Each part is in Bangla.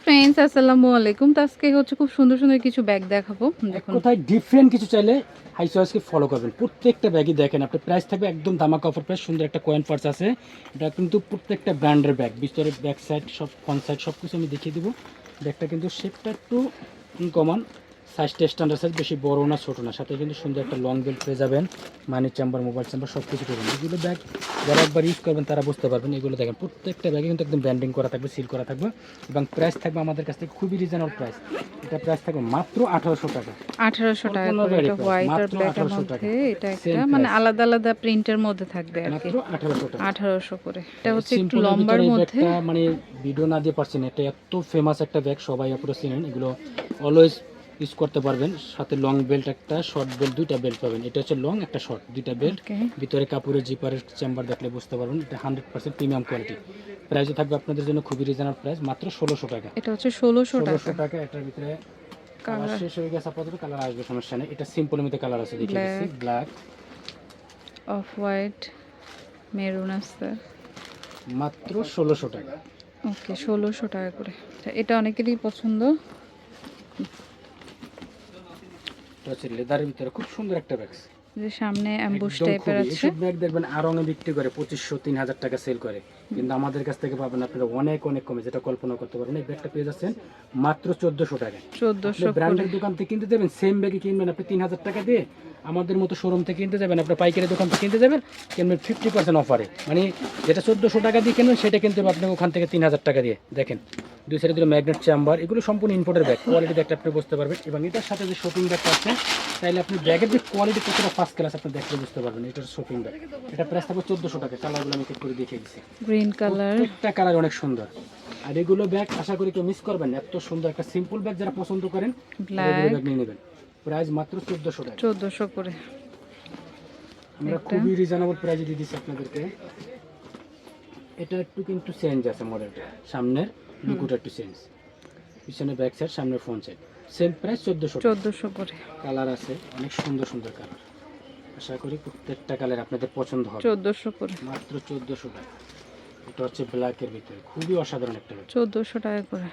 ফ্রেন্ডস, আসসালামু আলাইকুম। তো আজকে হচ্ছে খুব সুন্দর সুন্দর কিছু ব্যাগ দেখাবো। দেখুন, কোথায় ডিফারেন্ট কিছু চাইলে হাই চয়েসকে ফলো করবেন। প্রত্যেকটা ব্যাগই দেখেন আপনার প্রাইস থাকবে একদম দামাকা অফার প্রাইস। সুন্দর একটা কয়েন পার্স আছে, এটা কিন্তু প্রত্যেকটা ব্র্যান্ডের ব্যাগ। ভিতরে ব্যাক সাইড সব ফ্রন্ট সাইড সব কিছু আমি দেখিয়ে দেবো। ব্যাগটা কিন্তু শেপটা একটু কমন, সাইজটা স্ট্যান্ডার্ড সাইজ, বেশি বড় না ছোটো না। সাথে কিন্তু সুন্দর একটা লং বেল্ট পেয়ে যাবেন, মানি চেম্বার, মোবাইল চেম্বার সব কিছু করবেন। এগুলো ব্যাগ যারা একবার ইউজ করবেন তারা বুঝতে পারবেন। এগুলো দেখেন প্রত্যেকটা ব্যাগে কিন্তু একদম ব্র্যান্ডিং করা থাকবে, সিল করা থাকবে এবং প্রাইস থাকবে আমাদের কাছ থেকে খুবই রিজনেবল প্রাইস। এটা প্রাইস থাকবে মাত্র 1800 টাকা। 1800 টাকা করে। এটা হোয়াইট আর ব্ল্যাকের মধ্যে, এটা একটা মানে আলাদা আলাদা প্রিন্টের মধ্যে থাকবে আর কি। 1800 টাকা 1800 করে। এটা হচ্ছে একটু লম্বার মধ্যে, মানে ভিডিও না দিয়ে পারছেন। এটা এত ফেমাস একটা ব্যাগ, সবাই আপনারা চিনেন। এগুলো অলওয়েজ ইউজ করতে পারবেন। সাথে লং বেল্ট একটা, শর্ট বেল্ট, দুইটা বেল্ট পাবেন। এটা হচ্ছে লং, একটা শর্ট, দুইটা বেল্ট। ভিতরে কাপড়ের জিপারের চেম্বার দেখলে বুঝতে পারবেন। এটা 100% প্রিমিয়াম কোয়ালিটি। প্রাইসও থাকবে আপনাদের জন্য খুবই রিজনেবল প্রাইস, মাত্র 1600 টাকা। এটা হচ্ছে 1600 টাকা। এটার ভিতরে কালার শেষ হয়ে গেছে, আপাতত কালার আসবে, সমস্যা নেই। এটা সিম্পলের মধ্যে কালার আছে, দেখে দিচ্ছি। ব্ল্যাক, অফ হোয়াইট, মেরুন আছে, মাত্র 1600 টাকা। ওকে, 1600 টাকা করে। এটা অনেকেরই পছন্দ। এটা হচ্ছে লেদারের ভিতরে খুব সুন্দর একটা ব্যাগ, যে সামনে অ্যাম্বুশ টাইপের আছে। এইসব ব্যাগ দেখবেন আর রঙে বিক্রি করে 2500-3000 টাকা সেল করে, কিন্তু আমাদের কাছ থেকে পাবেন আপনারা অনেক অনেক কমে, যেটা কল্পনা করতে পারবেন। এই ব্যাগটা পেয়ে যাচ্ছেন মাত্র 1400 টাকায়। 1400 ব্র্যান্ডের দোকান থেকে কিনতে যাবেন, সেম ব্যাগই কিনবেন আপনি 3000 টাকা দিয়ে। আমাদের মতো শোরুম থেকে কিনতে যাবেন, আপনার পাইকারি দোকান থেকে কিনতে যাবেন, কিনবেন 50% অফারে। মানে যেটা 1400 টাকা দিয়ে কিনবেন সেটা কিনতে হবে আপনি ওখান থেকে 3000 টাকা দিয়ে। দেখেন দুই সাইডে দুটো ম্যাগনেট চেম্বার, এগুলো সম্পূর্ণ ইম্পোর্টের ব্যাগ। কোয়ালিটি দেখতে আপনি বুঝতে পারবেন। এবং এটার সাথে যে শপিং ব্যাগটা আছে, তাইলে আপনি ব্যাগের যে কোয়ালিটি কতটা ফার্স্ট ক্লাস আপনি দেখলে বুঝতে পারবেন। এটার শপিং ব্যাগ, এটা প্রাইস থাকবে 1400 টাকা। কালারগুলো আমি চেক করে দেখিয়ে দিচ্ছি। গ্রিন কালার, একটা কালার অনেক সুন্দর। আর এগুলো ব্যাগ আশা করি কেউ মিস করবেন না। এত সুন্দর একটা সিম্পল ব্যাগ যারা পছন্দ করেন, এগুলো ব্যাগ নিয়ে নেবেন। প্রাইস মাত্র 1400 টাকা। 1400 করে। আমরা খুবই রিজনেবল প্রাইসে দিয়ে দিচ্ছি আপনাদেরকে। এটা একটু কিন্তু চেঞ্জ আছে মডেলটা, সামনের লুকটা একটু চেঞ্জ, পিছনে ব্যাক সাইড, সামনের ফ্রন্ট সাইড। সেম প্রাইস 1400 করে। কালার আছে অনেক সুন্দর সুন্দর কালার। আশা করি প্রত্যেকটা কালার আপনাদের পছন্দ হবে। 1400 করে, মাত্র 1400 টাকা। এটা হচ্ছে ব্ল্যাকের ভিতরে খুবই অসাধারণ একটা ব্যাগ। 1400 টাকা করে,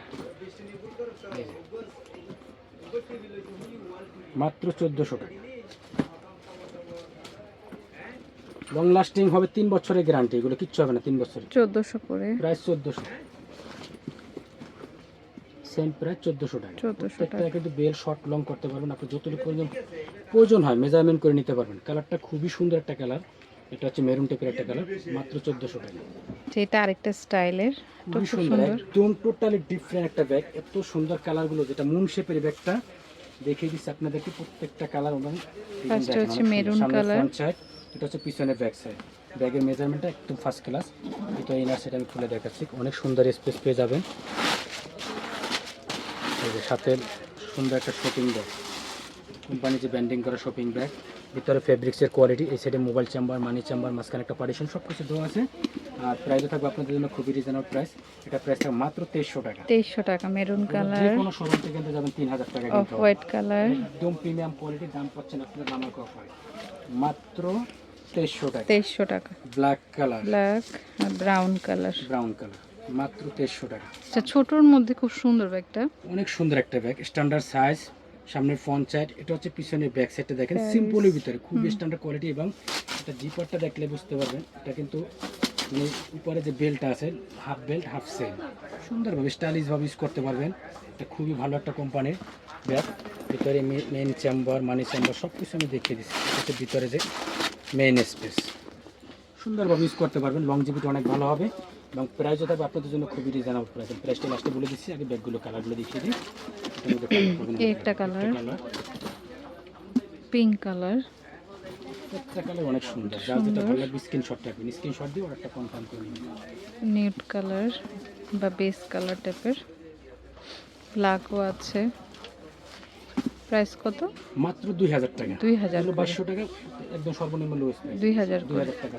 মাত্র 1400 টাকা। লং লাস্টিং হবে, 3 বছরের গ্যারান্টি, এগুলো কিচ্ছু হবে না 3 বছরে। 1400 করে, প্রাইস 1400। সেম প্রাইস 1400 টাকা। 1400 টাকা। কিন্তু বেল শর্ট লং করতে পারবেন আপনি, যতটুকু প্রয়োজন হয় মেজারমেন্ট করে নিতে পারবেন। কালারটা খুবই সুন্দর একটা কালার, এটা হচ্ছে মেরুন টাইপের একটা কালার, মাত্র 1400 টাকা। এটা আরেকটা স্টাইলের, খুবই সুন্দর, একদম টোটালি ডিফারেন্ট একটা ব্যাগ। এত সুন্দর কালারগুলো, যেটা মুন শেপের ব্যাগটা দেখিয়ে দিচ্ছি আপনাদেরকে প্রত্যেকটা কালার। এবং ফার্স্ট হচ্ছে মেরুন কালার, এটা হচ্ছে পিছনের ব্যাক সাইড। ব্যাগের মেজারমেন্টটা একদম ফার্স্ট ক্লাস। এটা ইনার সাইড আমি খুলে দেখাচ্ছি, অনেক সুন্দর স্পেস পেয়ে যাবেন। সাথে সুন্দর একটা শপিং ব্যাগ, কোম্পানি যে ব্যান্ডিং করা শপিং ব্যাগ। ভিতরে ফেব্রিক্সের কোয়ালিটি, এই সাইডে মোবাইল চেম্বার, মানি চেম্বার, মাঝখানে একটা পার্টিশন, সব কিছু দেওয়া আছে। আর প্রাইসও থাকবে আপনাদের জন্য খুবই রিজনেবল প্রাইস। এটা প্রাইস থাকবে মাত্র 2300 টাকা। 2300 টাকা। মেরুন কালার, যে কোনো শোরুম থেকে কিনতে যাবেন 3000 টাকা। অফ হোয়াইট কালার, একদম প্রিমিয়াম কোয়ালিটি, দাম পাচ্ছেন আপনারা দামাকা অফার মাত্র 2300 টাকা। 2300 টাকা। ব্ল্যাক কালার, ব্ল্যাক আর ব্রাউন কালার, মাত্র 2300 টাকা। আচ্ছা, ছোটর মধ্যে খুব সুন্দর ব্যাগটা, অনেক সুন্দর একটা ব্যাগ, স্ট্যান্ডার্ড সাইজ, সামনের ফ্রন্ট সাইড। এটা হচ্ছে পিছনের ব্যাক সাইডটা দেখেন, সিম্পলের ভিতরে খুবই স্ট্যান্ডার্ড কোয়ালিটি। এবং এটা জিপারটা দেখলে বুঝতে পারবেন, এটা কিন্তু মানে উপরে যে বেল্টটা আছে, হাফ বেল্ট হাফ সেল, সুন্দরভাবে স্টাইলিশভাবে ইউজ করতে পারবেন। এটা খুবই ভালো একটা কোম্পানির ব্যাগ। ভিতরে মেইন চেম্বার, মানি চেম্বার সব কিছু আমি দেখিয়ে দিচ্ছি। এটা ভিতরে যে মেইন স্পেস, সুন্দরভাবে ইউজ করতে পারবেন। লংজিভিটি অনেক ভালো হবে এবং প্রাইসও থাকবে আপনাদের জন্য খুবই রিজনেবল প্রাইস। প্রাইসটা লাস্টে বলে দিচ্ছি, আগে ব্যাগগুলো কালারগুলো দেখিয়ে দিই। একটা কালার, পিঙ্ক কালার, একটা কালার অনেক সুন্দর। যার যেটা ভালো লাগবে স্ক্রিনশট রাখবেন, স্ক্রিনশট দিয়ে অর্ডারটা কনফার্ম করে নিন। নিউড কালার বা বেস কালার টাইপের, ব্ল্যাকও আছে। প্রাইস কত? মাত্র 2000 টাকা। 2000, 2200 টাকা একদম সর্বনিম্ন লোয়েস্ট প্রাইস। 2000 টাকা।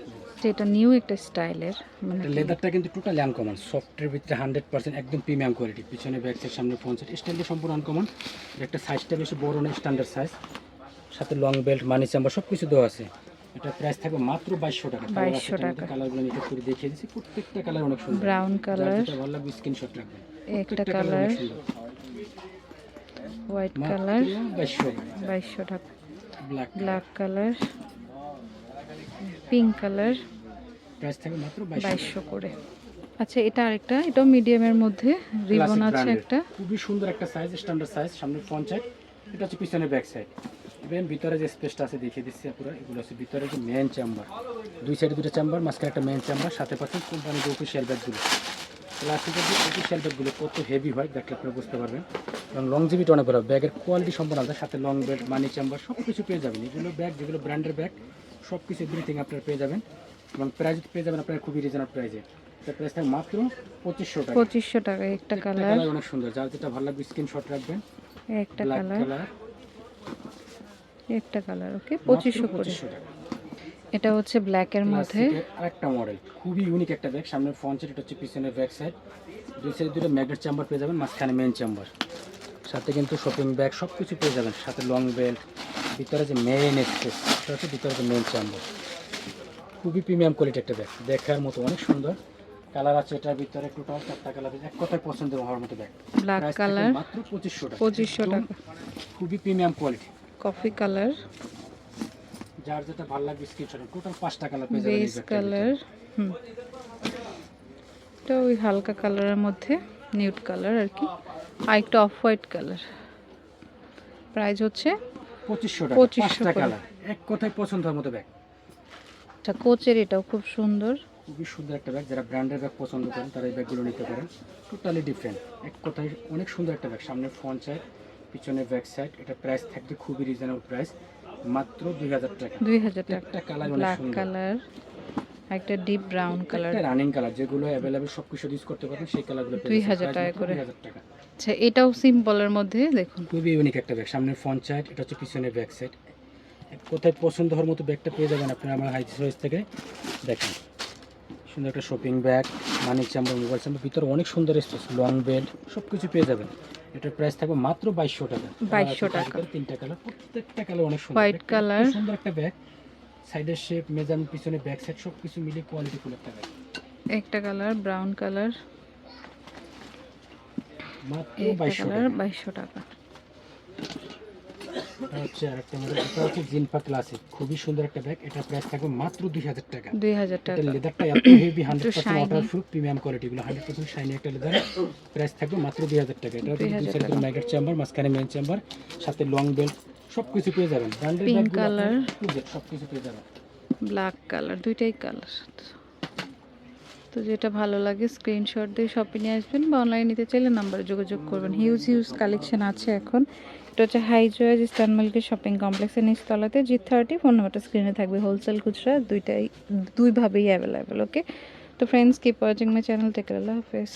এটা নিউ একটা স্টাইলের, মানে লেদারটা কিন্তু টোটালি আনকমন, সফটের ভিতরে 100% একদম প্রিমিয়াম কোয়ালিটি। পিছনে ব্যাক সাইড, সামনে ফ্রন্ট সাইড, স্টাইলটা সম্পূর্ণ আনকমন। একটা সাইজটা বেশি বড় না, স্ট্যান্ডার্ড সাইজ। সাথে লং বেল্ট, মানি চেম্বার সব কিছু দেওয়া আছে। এটা প্রাইস থাকবে মাত্র 2200 টাকা। 2200 টাকা। কালারগুলো আমি একটু করে দেখিয়ে দিচ্ছি, প্রত্যেকটা কালার অনেক সুন্দর। ব্রাউন কালার, যেটা ভালো লাগবে স্ক্রিনশট রাখবেন। একটা প্রত্যেকটা কালার অনেক সুন্দর। হোয়াইট মাত্র কালার 2200 2200 টাকা, black black colour, pink colour price থাকে মাত্র 2200 করে। আচ্ছা এটা আরেকটা, এটাও মিডিয়ামের মধ্যে রিবন আছে একটা, খুবই সুন্দর একটা সাইজ, স্ট্যান্ডার্ড সাইজ, সামনে ফ্রন্ট সাইড, এটা হচ্ছে পিছনে ব্যাক সাইড। ইভেন ভিতরে যে স্পেসটা আছে দেখিয়ে দিচ্ছি পুরো, এগুলো হচ্ছে ভিতরে যে মেন চেম্বার, দুই সাইডে দুটো চেম্বার, মাঝখানে একটা মেন চেম্বার, সাথে পাচ্ছেন কোম্পানির যে অফিসিয়াল ব্যাগগুলো। প্লাস্টিকের যে অফিসিয়াল ব্যাগগুলো কত হেভি হয় দেখলে আপনারা বুঝতে পারবেন, এবং লংজিভিটি অনেক ভালো, ব্যাগের কোয়ালিটি সম্পূর্ণ আলাদা, সাথে লং বেল্ট, মানি চেম্বার সব কিছু পেয়ে যাবেন। এগুলো ব্যাগ যেগুলো ব্র্যান্ডের ব্যাগ সব কিছু এভরিথিং আপনারা পেয়ে যাবেন, এবং প্রাইস পেয়ে যাবেন আপনারা খুবই রিজনেবল প্রাইসে। এটা প্রাইস থাকে মাত্র 2500 টাকা। 2500 টাকা একটা কালার, অনেক সুন্দর, যার যেটা ভালো লাগবে স্ক্রিনশট রাখবেন। একটা ব্ল্যাক কালার, কালার, একটা কালার, ওকে 2500 করে। 2500 টাকা। এটা হচ্ছে ব্ল্যাকের মধ্যে, ক্লাসিকের আরেকটা মডেল, খুবই ইউনিক একটা ব্যাগ, সামনে ফ্রন্ট সাইড, এটা হচ্ছে পিছনে ব্যাক সাইড, দুই সাইডে দুটো ম্যাগনেট চেম্বার পেয়ে যাবেন, মাঝখানে মেইন চেম্বার, সাথে কিন্তু শপিং ব্যাগ সব কিছু পেয়ে যাবেন, সাথে লং বেল্ট, ভিতরে যে মেইন স্পেস এটা হচ্ছে ভিতরে যে মেইন চেম্বার। খুবই প্রিমিয়াম কোয়ালিটি একটা ব্যাগ, দেখার মতো অনেক সুন্দর। কালার আছে এটার ভিতরে টোটাল 4টা কালার, এক কথায় পছন্দের হওয়ার মতো ব্যাগ। ব্ল্যাক প্রাইস কালার মাত্র 2500 টাকা। 2500 টাকা, খুবই প্রিমিয়াম কোয়ালিটি, কফি কালার, যার যেটা ভালো লাগবে স্ক্রিনশট, টোটাল 5টা কালার পেয়ে যাবেন এই বেজ ব্যাগটার কালার, এটা ওই হালকা কালারের মধ্যে নিউড কালার আর কি, আর একটা অফ হোয়াইট কালার। প্রাইস হচ্ছে 2500 টাকা, 2500 5টা করে। কালার, এক কথায় পছন্দ হওয়ার মতো ব্যাগ। আচ্ছা কোচের, এটাও খুব সুন্দর, খুবই সুন্দর একটা ব্যাগ, যারা ব্র্যান্ডের ব্যাগ পছন্দ করেন তারা এই ব্যাগগুলো নিতে পারেন। টোটালি ডিফারেন্ট, এক কথায় অনেক সুন্দর একটা ব্যাগ, সামনে ফ্রন্ট সাইড, পিছনে ব্যাক সাইড। এটা প্রাইস থাকবে খুবই রিজনেবল প্রাইস, মাত্র 2000 টাকা। 2000 টাকা। একটা কালার অনেক ব্ল্যাক সুন্দর, কালার, একটা ডিপ ব্রাউন কালার, একটা রানিং কালার, যেগুলো অ্যাভেলেবল সব কিছু ইউজ করতে পারবেন সেই কালারগুলো পেয়ে 2000 টাকা করে। 2000 টাকা। আচ্ছা এটাও সিম্পলের মধ্যে দেখুন, খুবই ইউনিক একটা ব্যাগ, সামনে ফ্রন্ট সাইড, এটা হচ্ছে পিছনে ব্যাক সাইড। কোথায় পছন্দ হওয়ার মতো ব্যাগটা পেয়ে যাবেন আপনারা আমার হাই চয়েস থেকে। দেখেন সুন্দর একটা শপিং ব্যাগ, মানি চেম্বার, মোবাইল চেম্বার, ভিতরে অনেক সুন্দর স্পেস, লং বেল্ট সব কিছু পেয়ে যাবেন। এটার প্রাইস থাকবে মাত্র 2200 টাকা। 2200 টাকা। 3টা কালার, প্রত্যেকটা কালার অনেক সুন্দর। হোয়াইট কালার, সুন্দর একটা ব্যাগ, সাইডের শেপ, মেজারমেন্ট, পিছনে ব্যাক সাইড সব কিছু মিলে কোয়ালিটি ফুল একটা ব্যাগ, একটা কালার ব্রাউন কালার, মাত্র একটা 2200 কালার টাকা। 2200 টাকা। এটা হচ্ছে আরেকটা মডেল, এটা হচ্ছে জিনফা ক্লাসিক, খুবই সুন্দর একটা ব্যাগ। এটা প্রাইস থাকবে মাত্র 2000 টাকা। 2000 এটা টাকা, লেদারটা এত heavy, 100% shiny। Waterproof, premium quality, এগুলো 100% শাইনি একটা লেদার। প্রাইস থাকবে মাত্র 2000 টাকা। এটা হচ্ছে 2000 দুই সাইডে ম্যাগনেট চেম্বার, মাঝখানে মেইন চেম্বার, সাথে লং বেল্ট সব কিছু পেয়ে যাবেন। ব্র্যান্ডের Pink ব্যাগগুলো color। সব কিছু পেয়ে যাবেন। ব্ল্যাক কালার, দুইটাই কালার। তো যেটা ভালো লাগে স্ক্রিনশট দিয়ে শপে নিয়ে আসবেন, বা অনলাইন নিতে চাইলে নাম্বারে যোগাযোগ করবেন। হিউজ কালেকশন আছে এখন। এটা হচ্ছে হাই চয়েস ইস্টার্ন মিল্কের শপিং কমপ্লেক্সের নিচতলাতে, G30। ফোন নাম্বারটা স্ক্রিনে থাকবে। হোলসেল খুচরা দুইভাবেই অ্যাভেলেবেল। ওকে, তো friends keep watching my channel, take care, আল্লাহ হাফেজ।